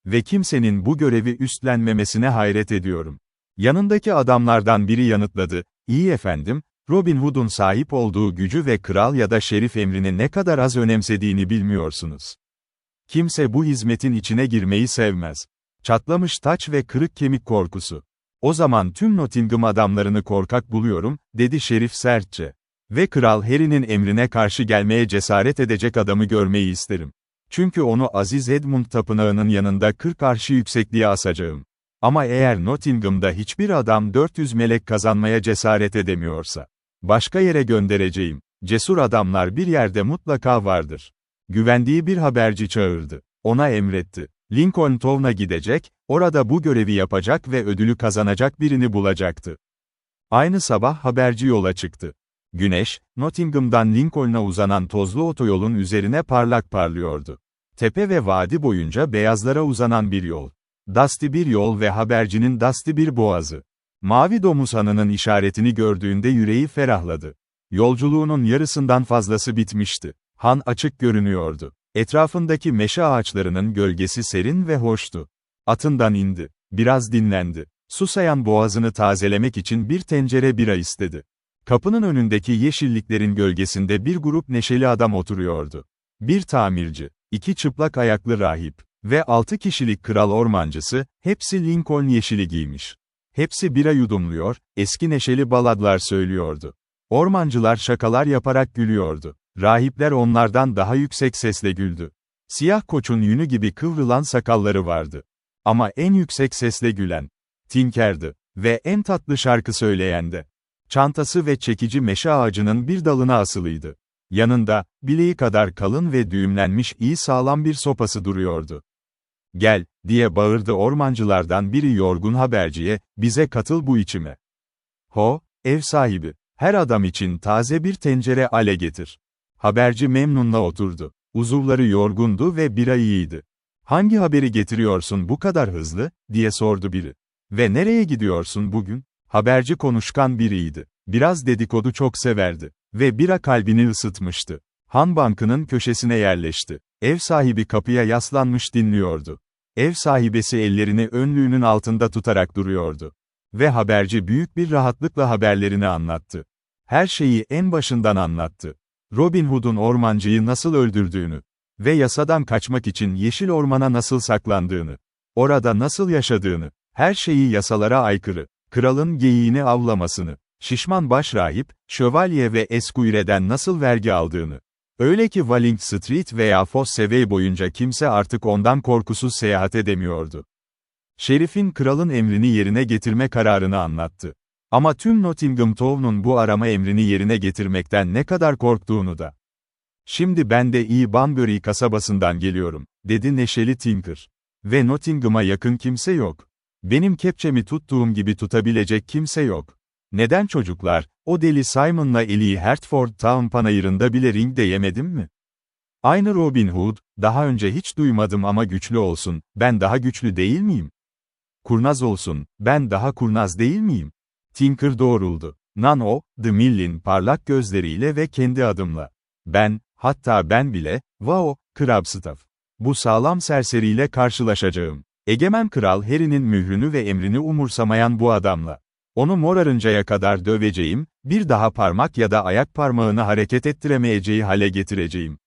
Ve kimsenin bu görevi üstlenmemesine hayret ediyorum. Yanındaki adamlardan biri yanıtladı, "İyi efendim, Robin Hood'un sahip olduğu gücü ve kral ya da şerif emrini ne kadar az önemsediğini bilmiyorsunuz. Kimse bu hizmetin içine girmeyi sevmez. Çatlamış taç ve kırık kemik korkusu. O zaman tüm Nottingham adamlarını korkak buluyorum," dedi şerif sertçe. "Ve Kral Harry'nin emrine karşı gelmeye cesaret edecek adamı görmeyi isterim. Çünkü onu Aziz Edmund Tapınağı'nın yanında 40 arşı yüksekliğe asacağım. Ama eğer Nottingham'da hiçbir adam 400 melek kazanmaya cesaret edemiyorsa, başka yere göndereceğim. Cesur adamlar bir yerde mutlaka vardır." Güvendiği bir haberci çağırdı. Ona emretti. Lincoln Town'a gidecek, orada bu görevi yapacak ve ödülü kazanacak birini bulacaktı. Aynı sabah haberci yola çıktı. Güneş, Nottingham'dan Lincoln'a uzanan tozlu otoyolun üzerine parlak parlıyordu. Tepe ve vadi boyunca beyazlara uzanan bir yol. Dusty bir yol ve habercinin Dusty bir boğazı. Mavi domuz hanının işaretini gördüğünde yüreği ferahladı. Yolculuğunun yarısından fazlası bitmişti. Han açık görünüyordu. Etrafındaki meşe ağaçlarının gölgesi serin ve hoştu. Atından indi. Biraz dinlendi. Susayan boğazını tazelemek için bir tencere bira istedi. Kapının önündeki yeşilliklerin gölgesinde bir grup neşeli adam oturuyordu. Bir tamirci, 2 çıplak ayaklı rahip ve 6 kişilik kral ormancısı, hepsi Lincoln yeşili giymiş. Hepsi bira yudumluyor, eski neşeli baladlar söylüyordu. Ormancılar şakalar yaparak gülüyordu. Rahipler onlardan daha yüksek sesle güldü. Siyah koçun yünü gibi kıvrılan sakalları vardı. Ama en yüksek sesle gülen, Tinker'di ve en tatlı şarkı söyleyen de. Çantası ve çekici meşe ağacının bir dalına asılıydı. Yanında, bileği kadar kalın ve düğümlenmiş iyi sağlam bir sopası duruyordu. "Gel," diye bağırdı ormancılardan biri yorgun haberciye, "bize katıl bu içime." "Ho, ev sahibi, her adam için taze bir tencere ale getir." Haberci memnunla oturdu. Uzuvları yorgundu ve bira iyiydi. "Hangi haberi getiriyorsun bu kadar hızlı?" diye sordu biri. "Ve nereye gidiyorsun bugün?" Haberci konuşkan biriydi. Biraz dedikodu çok severdi. Ve bira kalbini ısıtmıştı. Han bankının köşesine yerleşti. Ev sahibi kapıya yaslanmış dinliyordu. Ev sahibesi ellerini önlüğünün altında tutarak duruyordu. Ve haberci büyük bir rahatlıkla haberlerini anlattı. Her şeyi en başından anlattı. Robin Hood'un ormancıyı nasıl öldürdüğünü ve yasadan kaçmak için yeşil ormana nasıl saklandığını, orada nasıl yaşadığını, her şeyi yasalara aykırı, kralın geyiğini avlamasını, şişman başrahip, şövalye ve Esquire'den nasıl vergi aldığını. Öyle ki Walling Street veya Fosseway boyunca kimse artık ondan korkusuz seyahat edemiyordu. Şerif'in kralın emrini yerine getirme kararını anlattı. Ama tüm Nottingham Town'un bu arama emrini yerine getirmekten ne kadar korktuğunu da. "Şimdi ben de iyi Banbury kasabasından geliyorum," dedi neşeli Tinker. "Ve Nottingham'a yakın kimse yok. Benim kepçemi tuttuğum gibi tutabilecek kimse yok. Neden çocuklar, o deli Simon'la Ellie'yi Hertford Town panayırında bile ringde yemedim mi? Aynı Robin Hood, daha önce hiç duymadım ama güçlü olsun, ben daha güçlü değil miyim? Kurnaz olsun, ben daha kurnaz değil miyim?" Tinker doğruldu. Nan o, The Mill'in parlak gözleriyle ve kendi adımla. Hatta ben bile, wow, Crabstaff. Bu sağlam serseriyle karşılaşacağım. Egemen Kral Harry'nin mührünü ve emrini umursamayan bu adamla. Onu morarıncaya kadar döveceğim, bir daha parmak ya da ayak parmağını hareket ettiremeyeceği hale getireceğim.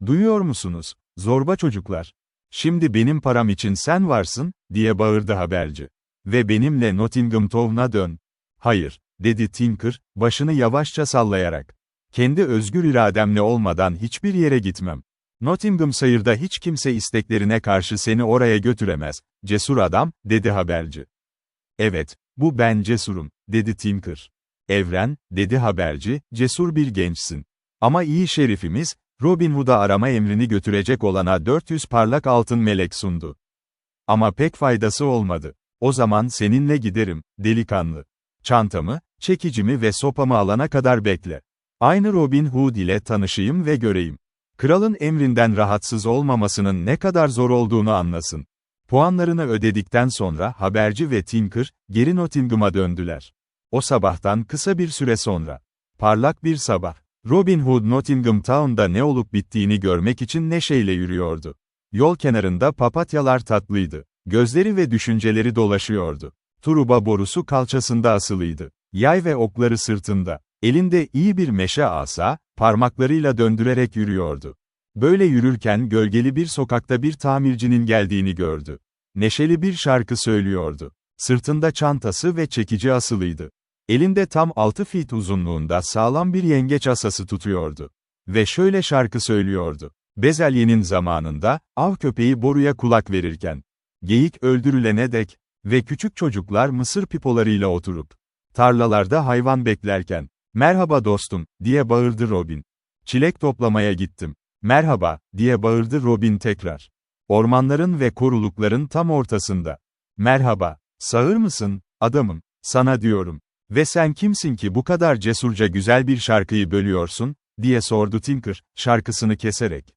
"Duyuyor musunuz, zorba çocuklar? Şimdi benim param için sen varsın," diye bağırdı haberci. "Ve benimle Nottingham Town'a dön." "Hayır," dedi Tinker, başını yavaşça sallayarak. "Kendi özgür irademle olmadan hiçbir yere gitmem. Nottinghamshire hiç kimse isteklerine karşı seni oraya götüremez, cesur adam," dedi haberci. "Evet, bu ben cesurum," dedi Tinker. "Evren," dedi haberci, "cesur bir gençsin. Ama iyi şerifimiz, Robin Hood'a arama emrini götürecek olana 400 parlak altın melek sundu. Ama pek faydası olmadı. O zaman seninle giderim, delikanlı. Çantamı, çekicimi ve sopamı alana kadar bekle. Aynı Robin Hood ile tanışayım ve göreyim. Kralın emrinden rahatsız olmamasının ne kadar zor olduğunu anlasın." Puanlarını ödedikten sonra haberci ve Tinker, geri Nottingham'a döndüler. O sabahtan kısa bir süre sonra. Parlak bir sabah. Robin Hood Nottingham Town'da ne olup bittiğini görmek için neşeyle yürüyordu. Yol kenarında papatyalar tatlıydı. Gözleri ve düşünceleri dolaşıyordu. Turuba borusu kalçasında asılıydı. Yay ve okları sırtında. Elinde iyi bir meşe asa, parmaklarıyla döndürerek yürüyordu. Böyle yürürken gölgeli bir sokakta bir tamircinin geldiğini gördü. Neşeli bir şarkı söylüyordu. Sırtında çantası ve çekici asılıydı. Elinde tam 6 feet uzunluğunda sağlam bir yengeç asası tutuyordu. Ve şöyle şarkı söylüyordu. Bezelye'nin zamanında, av köpeği boruya kulak verirken, geyik öldürülene dek ve küçük çocuklar mısır pipolarıyla oturup tarlalarda hayvan beklerken, "Merhaba dostum," diye bağırdı Robin. "Çilek toplamaya gittim." "Merhaba," diye bağırdı Robin tekrar. Ormanların ve korulukların tam ortasında. "Merhaba, sağır mısın, adamım, sana diyorum. Ve sen kimsin ki bu kadar cesurca güzel bir şarkıyı bölüyorsun?" diye sordu Tinker, şarkısını keserek.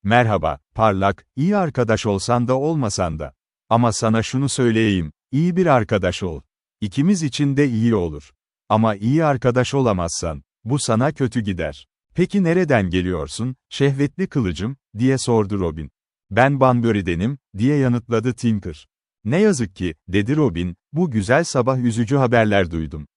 "Merhaba, parlak, iyi arkadaş olsan da olmasan da. Ama sana şunu söyleyeyim, iyi bir arkadaş ol. İkimiz için de iyi olur. Ama iyi arkadaş olamazsan, bu sana kötü gider. Peki nereden geliyorsun, şehvetli kılıcım, diye sordu Robin. Ben Banbury'denim, diye yanıtladı Tinker. Ne yazık ki, dedi Robin, bu güzel sabah üzücü haberler duydum.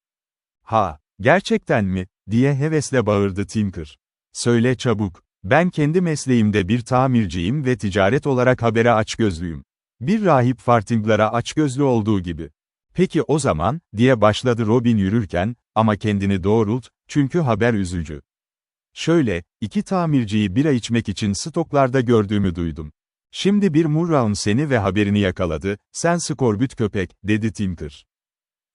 Ha, gerçekten mi, diye hevesle bağırdı Tinker. Söyle çabuk, ben kendi mesleğimde bir tamirciyim ve ticaret olarak habere açgözlüyüm. Bir rahip Fartinglara açgözlü olduğu gibi. Peki o zaman, diye başladı Robin yürürken, ama kendini doğrult, çünkü haber üzücü. Şöyle, 2 tamirciyi bira içmek için stoklarda gördüğümü duydum. Şimdi bir Murraun seni ve haberini yakaladı, sen skorbut köpek, dedi Tinker.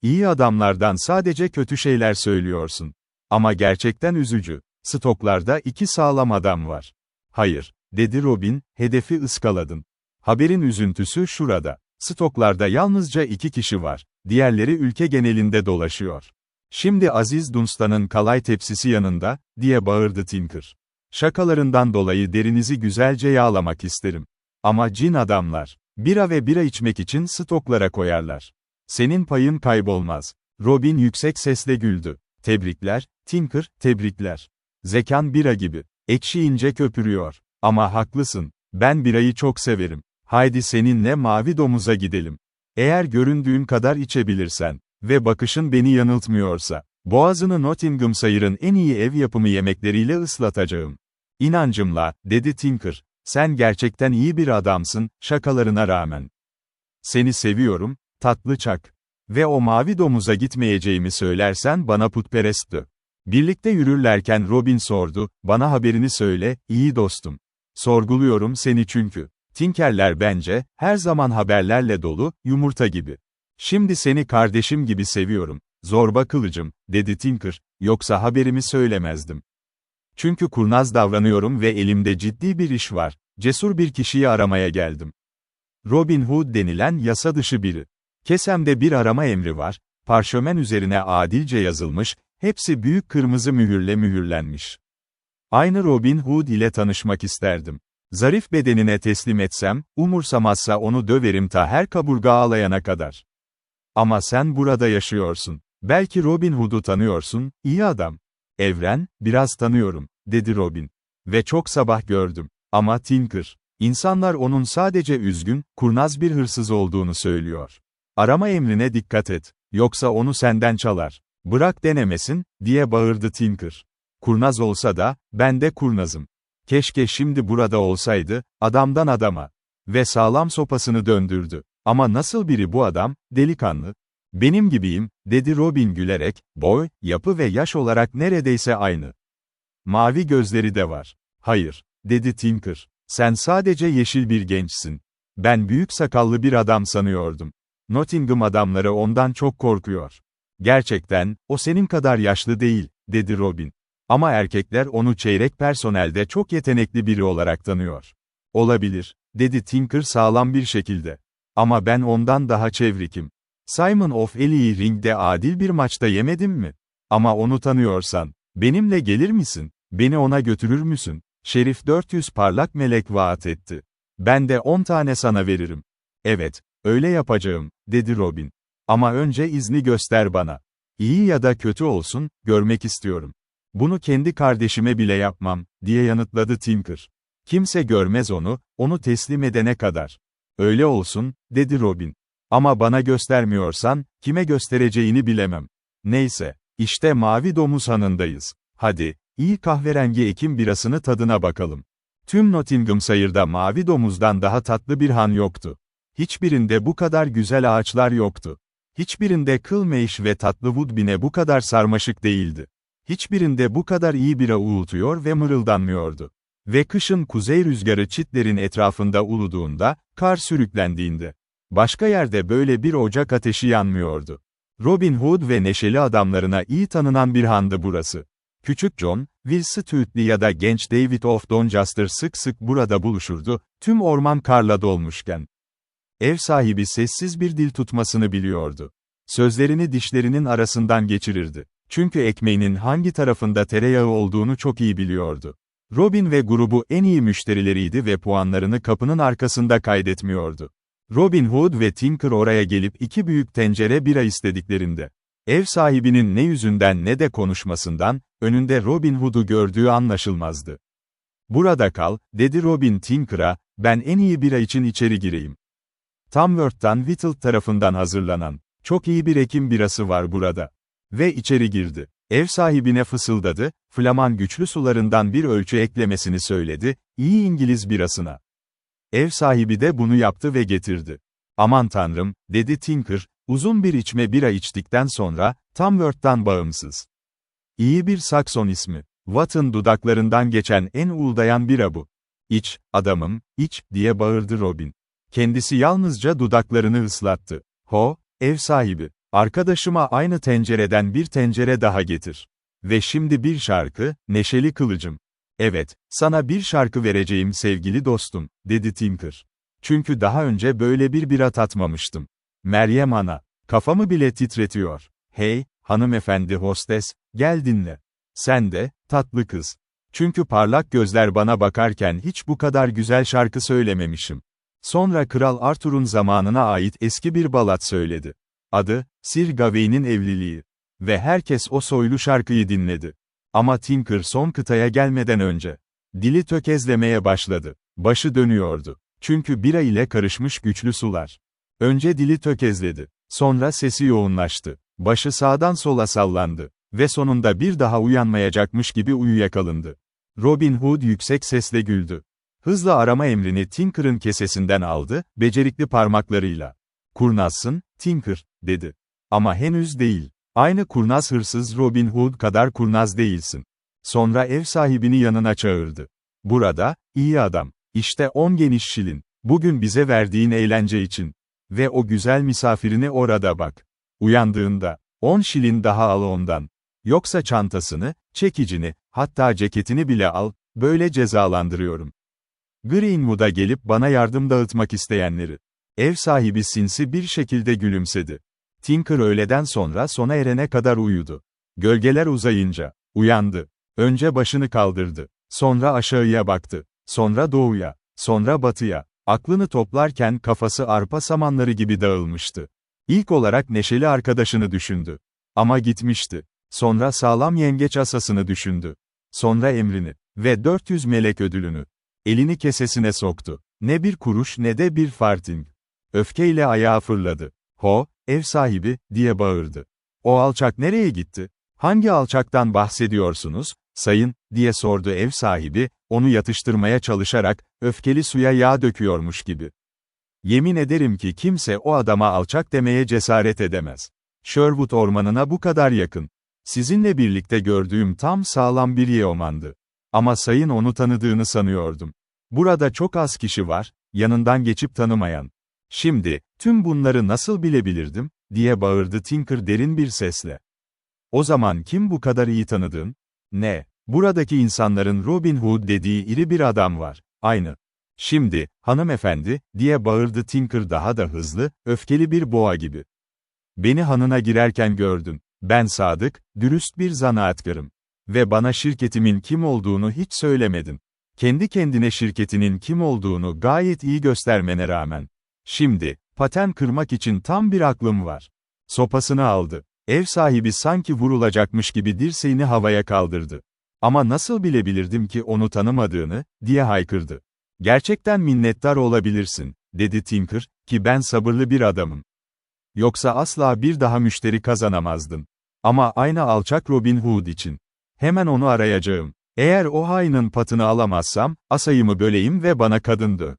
İyi adamlardan sadece kötü şeyler söylüyorsun. Ama gerçekten üzücü. Stoklarda 2 sağlam adam var. Hayır, dedi Robin, hedefi ıskaladın. Haberin üzüntüsü şurada. Stoklarda yalnızca 2 kişi var. Diğerleri ülke genelinde dolaşıyor. Şimdi Aziz Dunstan'ın kalay tepsisi yanında, diye bağırdı Tinker. Şakalarından dolayı derinizi güzelce yağlamak isterim. Ama cin adamlar, bira ve bira içmek için stoklara koyarlar. Senin payın kaybolmaz. Robin yüksek sesle güldü. Tebrikler, Tinker, tebrikler. Zekan bira gibi. Ekşiyince köpürüyor. Ama haklısın. Ben birayı çok severim. Haydi seninle mavi domuza gidelim. Eğer göründüğün kadar içebilirsen ve bakışın beni yanıltmıyorsa, boğazını Nottinghamshire'ın en iyi ev yapımı yemekleriyle ıslatacağım. İnancımla, dedi Tinker. Sen gerçekten iyi bir adamsın, şakalarına rağmen. Seni seviyorum, tatlı çak. Ve o mavi domuza gitmeyeceğimi söylersen bana putperesttü. Birlikte yürürlerken Robin sordu, bana haberini söyle, iyi dostum. Sorguluyorum seni çünkü. Tinkerler bence, her zaman haberlerle dolu, yumurta gibi. Şimdi seni kardeşim gibi seviyorum. Zorba kılıcım, dedi Tinker, yoksa haberimi söylemezdim. Çünkü kurnaz davranıyorum ve elimde ciddi bir iş var. Cesur bir kişiyi aramaya geldim. Robin Hood denilen yasa dışı biri. Kesemde bir arama emri var, parşömen üzerine adilce yazılmış, hepsi büyük kırmızı mühürle mühürlenmiş. Aynı Robin Hood ile tanışmak isterdim. Zarif bedenine teslim etsem, umursamazsa onu döverim ta her kaburga ağlayana kadar. Ama sen burada yaşıyorsun. Belki Robin Hood'u tanıyorsun, iyi adam. Evren, biraz tanıyorum, dedi Robin. Ve çok sabah gördüm. Ama Tinker, insanlar onun sadece üzgün, kurnaz bir hırsız olduğunu söylüyor. Arama emrine dikkat et, yoksa onu senden çalar. Bırak denemesin, diye bağırdı Tinker. Kurnaz olsa da, ben de kurnazım. Keşke şimdi burada olsaydı, adamdan adama. Ve sağlam sopasını döndürdü. Ama nasıl biri bu adam, delikanlı? Benim gibiyim, dedi Robin gülerek, boy, yapı ve yaş olarak neredeyse aynı. Mavi gözleri de var. Hayır, dedi Tinker. Sen sadece yeşil bir gençsin. Ben büyük sakallı bir adam sanıyordum. Nottingham adamları ondan çok korkuyor. Gerçekten, o senin kadar yaşlı değil, dedi Robin. Ama erkekler onu çeyrek personelde çok yetenekli biri olarak tanıyor. Olabilir, dedi Tinker sağlam bir şekilde. Ama ben ondan daha çevrikim. Simon of Ely'i ringde adil bir maçta yemedim mi? Ama onu tanıyorsan, benimle gelir misin? Beni ona götürür müsün? Şerif 400 parlak melek vaat etti. Ben de 10 tane sana veririm. Evet, öyle yapacağım, dedi Robin. Ama önce izni göster bana. İyi ya da kötü olsun, görmek istiyorum. Bunu kendi kardeşime bile yapmam, diye yanıtladı Tinker. Kimse görmez onu teslim edene kadar. Öyle olsun, dedi Robin. Ama bana göstermiyorsan, kime göstereceğini bilemem. Neyse, işte Mavi Domuz Hanı'ndayız. Hadi, iyi kahverengi ekim birasını tadına bakalım. Tüm Nottinghamshire'da Mavi Domuz'dan daha tatlı bir han yoktu. Hiçbirinde bu kadar güzel ağaçlar yoktu. Hiçbirinde Kılmeyş ve tatlı Woodbine bu kadar sarmaşık değildi. Hiçbirinde bu kadar iyi bira uğultuyor ve mırıldanmıyordu. Ve kışın kuzey rüzgarı çitlerin etrafında uluduğunda, kar sürüklendiğinde. Başka yerde böyle bir ocak ateşi yanmıyordu. Robin Hood ve neşeli adamlarına iyi tanınan bir handı burası. Küçük John, Will Stuteley ya da genç David of Doncaster sık sık burada buluşurdu, tüm orman karla dolmuşken. Ev sahibi sessiz bir dil tutmasını biliyordu. Sözlerini dişlerinin arasından geçirirdi. Çünkü ekmeğinin hangi tarafında tereyağı olduğunu çok iyi biliyordu. Robin ve grubu en iyi müşterileriydi ve puanlarını kapının arkasında kaydetmiyordu. Robin Hood ve Tinker oraya gelip 2 büyük tencere bira istediklerinde, ev sahibinin ne yüzünden ne de konuşmasından, önünde Robin Hood'u gördüğü anlaşılmazdı. "Burada kal," dedi Robin Tinker'a, "ben en iyi bira için içeri gireyim. Tamworth'tan Whittle tarafından hazırlanan, çok iyi bir Ekim birası var burada." Ve içeri girdi. Ev sahibine fısıldadı, Flaman güçlü sularından bir ölçü eklemesini söyledi, iyi İngiliz birasına. Ev sahibi de bunu yaptı ve getirdi. "Aman tanrım," dedi Tinker, uzun bir içme bira içtikten sonra, Tamworth'tan bağımsız. "İyi bir Sakson ismi. Watt'ın dudaklarından geçen en uğuldayan bira bu." "İç, adamım, iç," diye bağırdı Robin. Kendisi yalnızca dudaklarını ıslattı. "Ho, ev sahibi, arkadaşıma aynı tencereden bir tencere daha getir. Ve şimdi bir şarkı, neşeli kılıcım." "Evet, sana bir şarkı vereceğim sevgili dostum," dedi Tinker. "Çünkü daha önce böyle bir bira tatmamıştım. Meryem Ana, kafamı bile titretiyor. Hey, hanımefendi hostes, gel dinle. Sen de, tatlı kız. Çünkü parlak gözler bana bakarken hiç bu kadar güzel şarkı söylememişim." Sonra Kral Arthur'un zamanına ait eski bir balat söyledi. Adı, Sir Gawain'in evliliği. Ve herkes o soylu şarkıyı dinledi. Ama Tinker son kıtaya gelmeden önce, dili tökezlemeye başladı. Başı dönüyordu. Çünkü bira ile karışmış güçlü sular. Önce dili tökezledi. Sonra sesi yoğunlaştı. Başı sağdan sola sallandı. Ve sonunda bir daha uyanmayacakmış gibi uyuyakalındı. Robin Hood yüksek sesle güldü. Hızla arama emrini Tinker'ın kesesinden aldı, becerikli parmaklarıyla. "Kurnazsın, Tinker," dedi. "Ama henüz değil. Aynı kurnaz hırsız Robin Hood kadar kurnaz değilsin." Sonra ev sahibini yanına çağırdı. "Burada, iyi adam. İşte 10 geniş şilin. Bugün bize verdiğin eğlence için. Ve o güzel misafirini orada bak. Uyandığında, 10 şilin daha al ondan. Yoksa çantasını, çekicini, hatta ceketini bile al, böyle cezalandırıyorum." Greenwood'a gelip bana yardım dağıtmak isteyenleri. Ev sahibi sinsi bir şekilde gülümsedi. Tinker öğleden sonra sona erene kadar uyudu. Gölgeler uzayınca, uyandı. Önce başını kaldırdı. Sonra aşağıya baktı. Sonra doğuya. Sonra batıya. Aklını toplarken kafası arpa samanları gibi dağılmıştı. İlk olarak neşeli arkadaşını düşündü. Ama gitmişti. Sonra sağlam yengeç asasını düşündü. Sonra emrini. Ve 400 melek ödülünü. Elini kesesine soktu. Ne bir kuruş ne de bir farthing. Öfkeyle ayağa fırladı. "Ho, ev sahibi," diye bağırdı. "O alçak nereye gitti? Hangi alçaktan bahsediyorsunuz, sayın?" diye sordu ev sahibi, onu yatıştırmaya çalışarak, öfkeli suya yağ döküyormuş gibi. "Yemin ederim ki kimse o adama alçak demeye cesaret edemez. Sherwood ormanına bu kadar yakın. Sizinle birlikte gördüğüm tam sağlam bir yeomandı. Ama sayın onu tanıdığını sanıyordum. Burada çok az kişi var, yanından geçip tanımayan. Şimdi, tüm bunları nasıl bilebilirdim?" diye bağırdı Tinker derin bir sesle. "O zaman kim bu kadar iyi tanıdın? Ne? Buradaki insanların Robin Hood dediği iri bir adam var. Aynı. Şimdi, hanımefendi," diye bağırdı Tinker daha da hızlı, öfkeli bir boğa gibi. "Beni hanına girerken gördün. Ben sadık, dürüst bir zanaatkarım. Ve bana şirketimin kim olduğunu hiç söylemedin. Kendi kendine şirketinin kim olduğunu gayet iyi göstermene rağmen. Şimdi, paten kırmak için tam bir aklım var." Sopasını aldı. Ev sahibi sanki vurulacakmış gibi dirseğini havaya kaldırdı. "Ama nasıl bilebilirdim ki onu tanımadığını?" diye haykırdı. "Gerçekten minnettar olabilirsin," dedi Tinker, "ki ben sabırlı bir adamım. Yoksa asla bir daha müşteri kazanamazdın. Ama aynı alçak Robin Hood için. Hemen onu arayacağım. Eğer o hainin patını alamazsam, asayımı böleyim ve bana kadın dö."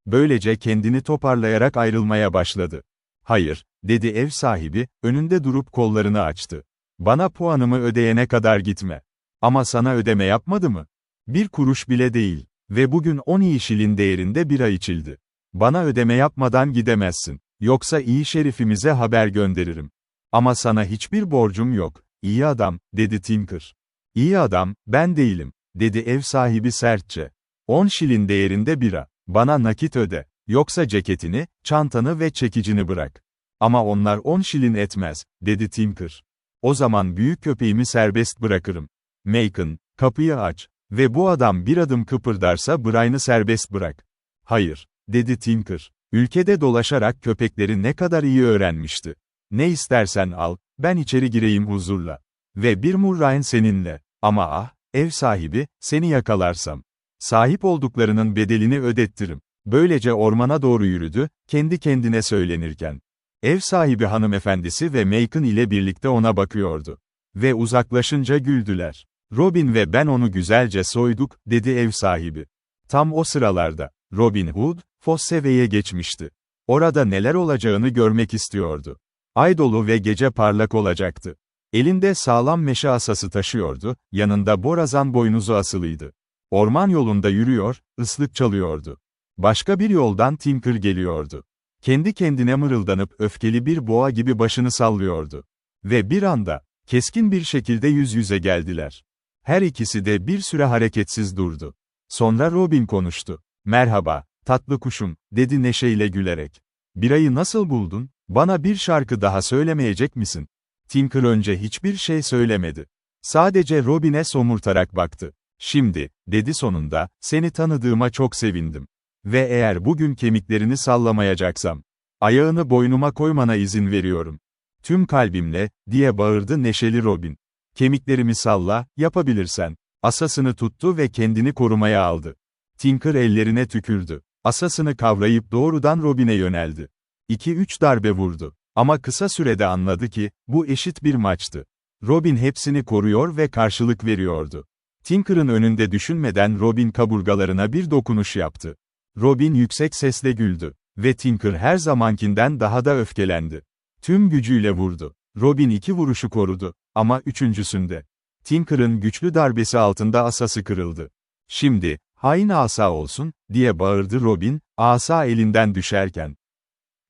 Böylece kendini toparlayarak ayrılmaya başladı. "Hayır," dedi ev sahibi, önünde durup kollarını açtı. "Bana puanımı ödeyene kadar gitme. Ama sana ödeme yapmadı mı? Bir kuruş bile değil. Ve bugün 10 iyi şilin değerinde bira içildi. Bana ödeme yapmadan gidemezsin. Yoksa iyi şerifimize haber gönderirim. Ama sana hiçbir borcum yok, iyi adam," dedi Tinker. "İyi adam, ben değilim," dedi ev sahibi sertçe. 10 şilin değerinde bira. Bana nakit öde. Yoksa ceketini, çantanı ve çekicini bırak. Ama onlar 10 şilin etmez," dedi Tinker. "O zaman büyük köpeğimi serbest bırakırım. Macon, kapıyı aç. Ve bu adam bir adım kıpırdarsa Brian'ı serbest bırak." "Hayır," dedi Tinker. Ülkede dolaşarak köpekleri ne kadar iyi öğrenmişti. Ne istersen al, ben içeri gireyim huzurla. Ve bir murrain seninle. Ama ah, ev sahibi, seni yakalarsam. Sahip olduklarının bedelini ödettirim. Böylece ormana doğru yürüdü, kendi kendine söylenirken. Ev sahibi hanımefendisi ve Macon ile birlikte ona bakıyordu. Ve uzaklaşınca güldüler. Robin ve ben onu güzelce soyduk, dedi ev sahibi. Tam o sıralarda, Robin Hood, Fosseve'ye geçmişti. Orada neler olacağını görmek istiyordu. Ay dolu ve gece parlak olacaktı. Elinde sağlam meşe asası taşıyordu, yanında borazan boynuzu asılıydı. Orman yolunda yürüyor, ıslık çalıyordu. Başka bir yoldan Tinker geliyordu. Kendi kendine mırıldanıp öfkeli bir boğa gibi başını sallıyordu. Ve bir anda, keskin bir şekilde yüz yüze geldiler. Her ikisi de bir süre hareketsiz durdu. Sonra Robin konuştu. "Merhaba, tatlı kuşum," dedi neşeyle gülerek. "Birayı nasıl buldun? Bana bir şarkı daha söylemeyecek misin?" Tinker önce hiçbir şey söylemedi. Sadece Robin'e somurtarak baktı. "Şimdi," dedi sonunda, "seni tanıdığıma çok sevindim. Ve eğer bugün kemiklerini sallamayacaksam, ayağını boynuma koymana izin veriyorum." "Tüm kalbimle," diye bağırdı neşeli Robin. "Kemiklerimi salla, yapabilirsen." Asasını tuttu ve kendini korumaya aldı. Tinker ellerine tükürdü. Asasını kavrayıp doğrudan Robin'e yöneldi. 2-3 darbe vurdu. Ama kısa sürede anladı ki, bu eşit bir maçtı. Robin hepsini koruyor ve karşılık veriyordu. Tinker'ın önünde düşünmeden Robin kaburgalarına bir dokunuş yaptı. Robin yüksek sesle güldü. Ve Tinker her zamankinden daha da öfkelendi. Tüm gücüyle vurdu. Robin 2 vuruşu korudu. Ama üçüncüsünde, Tinker'ın güçlü darbesi altında asası kırıldı. "Şimdi, hain asa olsun," diye bağırdı Robin, asa elinden düşerken.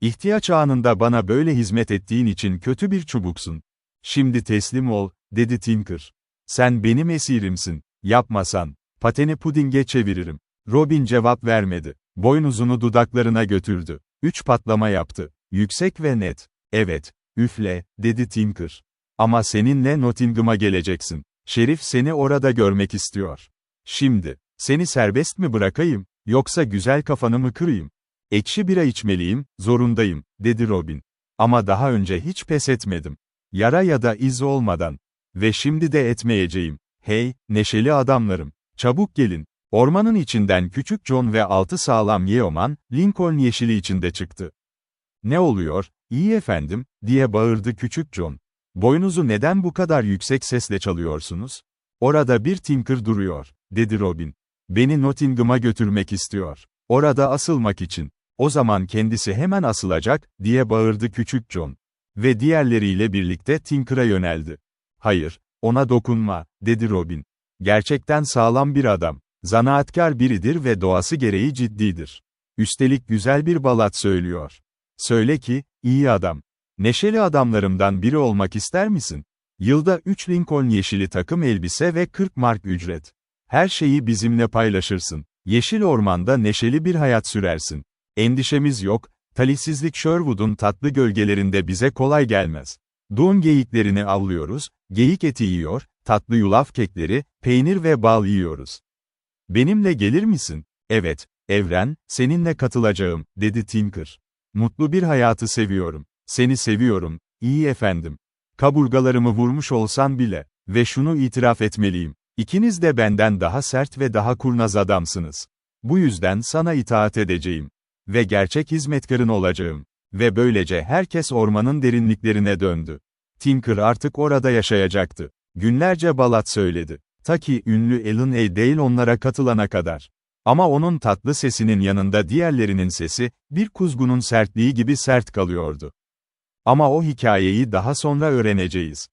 "İhtiyaç anında bana böyle hizmet ettiğin için kötü bir çubuksun. Şimdi teslim ol," dedi Tinker. "Sen benim esirimsin. Yapmasan, pateni pudinge çeviririm." Robin cevap vermedi. Boynuzunu dudaklarına götürdü. 3 patlama yaptı. Yüksek ve net. "Evet, üfle," dedi Tinker. "Ama seninle Nottingham'a geleceksin. Şerif seni orada görmek istiyor. Şimdi, seni serbest mi bırakayım, yoksa güzel kafanı mı kırayım?" "Ekşi bira içmeliyim, zorundayım," dedi Robin. "Ama daha önce hiç pes etmedim. Yara ya da iz olmadan. Ve şimdi de etmeyeceğim. Hey, neşeli adamlarım, çabuk gelin." Ormanın içinden küçük John ve 6 sağlam yeoman, Lincoln yeşili içinde çıktı. "Ne oluyor, iyi efendim," diye bağırdı küçük John. "Boynuzu neden bu kadar yüksek sesle çalıyorsunuz?" "Orada bir Tinker duruyor," dedi Robin. "Beni Nottingham'a götürmek istiyor. Orada asılmak için. O zaman kendisi hemen asılacak," diye bağırdı küçük John. Ve diğerleriyle birlikte Tinker'a yöneldi. "Hayır, ona dokunma," dedi Robin. "Gerçekten sağlam bir adam. Zanaatkar biridir ve doğası gereği ciddidir. Üstelik güzel bir balat söylüyor. Söyle ki, iyi adam. Neşeli adamlarımdan biri olmak ister misin? Yılda 3 Lincoln yeşili takım elbise ve 40 mark ücret. Her şeyi bizimle paylaşırsın. Yeşil ormanda neşeli bir hayat sürersin. Endişemiz yok, talihsizlik Sherwood'un tatlı gölgelerinde bize kolay gelmez. Doğum geyiklerini avlıyoruz, geyik eti yiyor, tatlı yulaf kekleri, peynir ve bal yiyoruz. Benimle gelir misin?" "Evet, Evren, seninle katılacağım," dedi Tinker. "Mutlu bir hayatı seviyorum. Seni seviyorum, iyi efendim. Kaburgalarımı vurmuş olsan bile. Ve şunu itiraf etmeliyim. İkiniz de benden daha sert ve daha kurnaz adamsınız. Bu yüzden sana itaat edeceğim. Ve gerçek hizmetkarın olacağım." Ve böylece herkes ormanın derinliklerine döndü. Tinker artık orada yaşayacaktı. Günlerce balat söyledi. Ta ki ünlü Alan A. Dale onlara katılana kadar. Ama onun tatlı sesinin yanında diğerlerinin sesi, bir kuzgunun sertliği gibi sert kalıyordu. Ama o hikayeyi daha sonra öğreneceğiz.